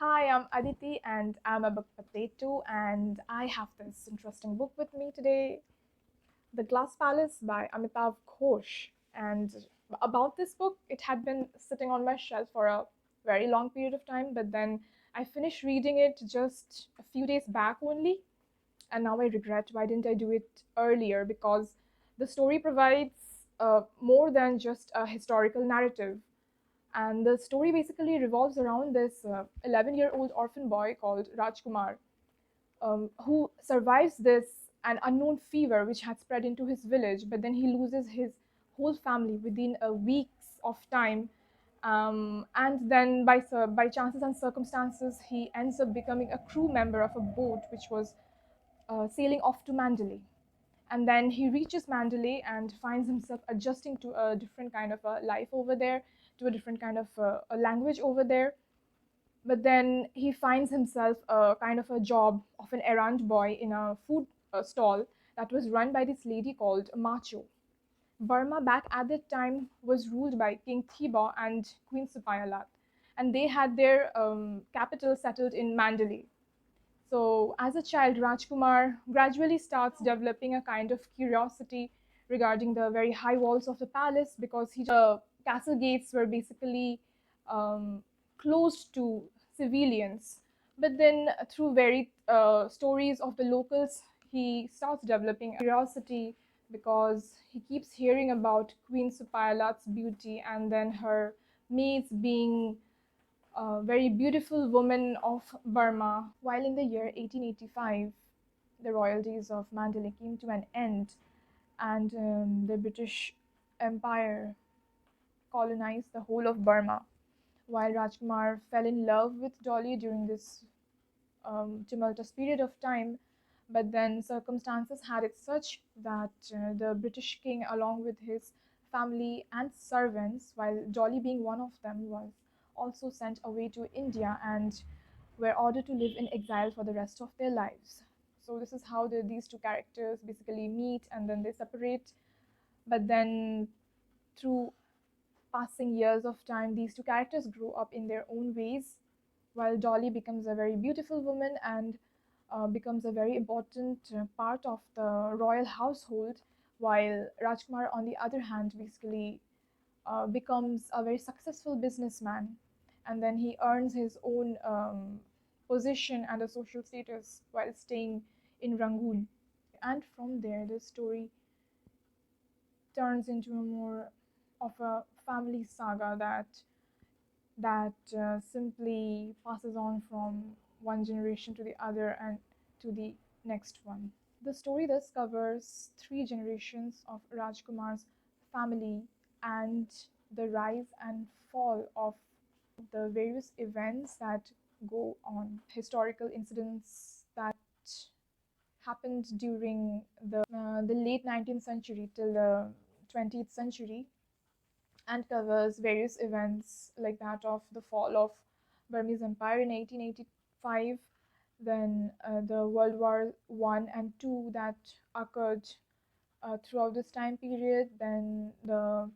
Hi, I'm Aditi and I'm a book potato, and I have this interesting book with me today, The Glass Palace by Amitav Ghosh. And about this book, it had been sitting on my shelf for a very long period of time, but then I finished reading it just a few days back only, and now I regret why didn't I do it earlier, because the story provides more than just a historical narrative. And the story basically revolves around this 11-year-old orphan boy called Rajkumar, who survives this an unknown fever which had spread into his village, but then he loses his whole family within a weeks of time. And then by chances and circumstances, he ends up becoming a crew member of a boat which was sailing off to Mandalay. And then he reaches Mandalay and finds himself adjusting to a different kind of a life over there, to a different kind of a language over there. But then he finds himself a kind of a job of an errand boy in a food stall that was run by this lady called Macho. Burma back at that time was ruled by King Thibaw and Queen Supayalat, and they had their capital settled in Mandalay. So, as a child, Rajkumar gradually starts developing a kind of curiosity regarding the very high walls of the palace, because the castle gates were basically um, closed to civilians. But then, through varied stories of the locals, he starts developing curiosity because he keeps hearing about Queen Supayalat's beauty, and then her maids being a very beautiful woman of Burma. While in the year 1885, the royalties of Mandalay came to an end, and the British Empire colonized the whole of Burma. While Rajkumar fell in love with Dolly during this tumultuous period of time, but then circumstances had it such that the British king, along with his family and servants, while Dolly being one of them, was also sent away to India and were ordered to live in exile for the rest of their lives. So this is how these two characters basically meet and then they separate. But then through passing years of time, these two characters grow up in their own ways, while Dolly becomes a very beautiful woman and becomes a very important part of the royal household, while Rajkumar, on the other hand, basically becomes a very successful businessman, and then he earns his own position and a social status while staying in Rangoon. And from there, the story turns into a more of a family saga that simply passes on from one generation to the other and to the next one. The story thus covers three generations of Rajkumar's family and the rise and fall of the various events that go on, historical incidents that happened during the late 19th century till the 20th century, and covers various events like that of the fall of Burmese Empire in 1885, then the World War One and Two that occurred throughout this time period, then the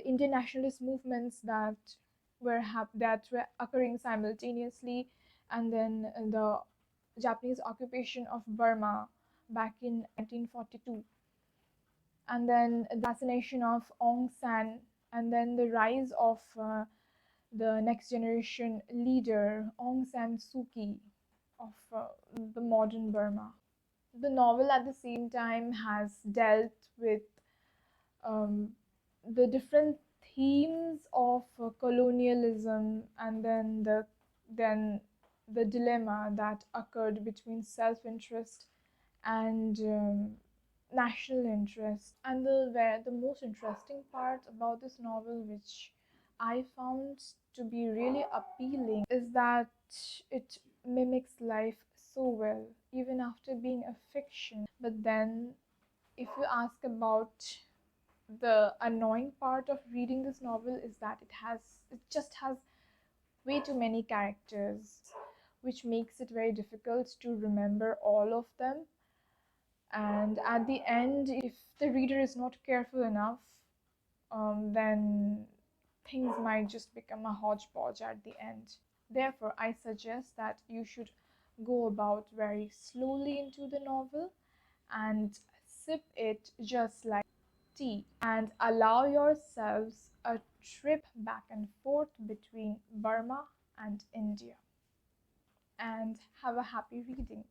Indian nationalist movements that were occurring simultaneously, and then the Japanese occupation of Burma back in 1942, and then the assassination of Aung San, and then the rise of the next generation leader Aung San Suu Kyi of the modern Burma. The novel at the same time has dealt with um, the different themes of colonialism, and then the dilemma that occurred between self-interest and national interest. And the most interesting part about this novel, which I found to be really appealing, is that it mimics life so well, even after being a fiction. But then, if you ask about the annoying part of reading this novel, is that it just has way too many characters, which makes it very difficult to remember all of them. And at the end, if the reader is not careful enough, then things might just become a hodgepodge at the end. Therefore, I suggest that you should go about very slowly into the novel and sip it just like tea, and allow yourselves a trip back and forth between Burma and India. And have a happy reading.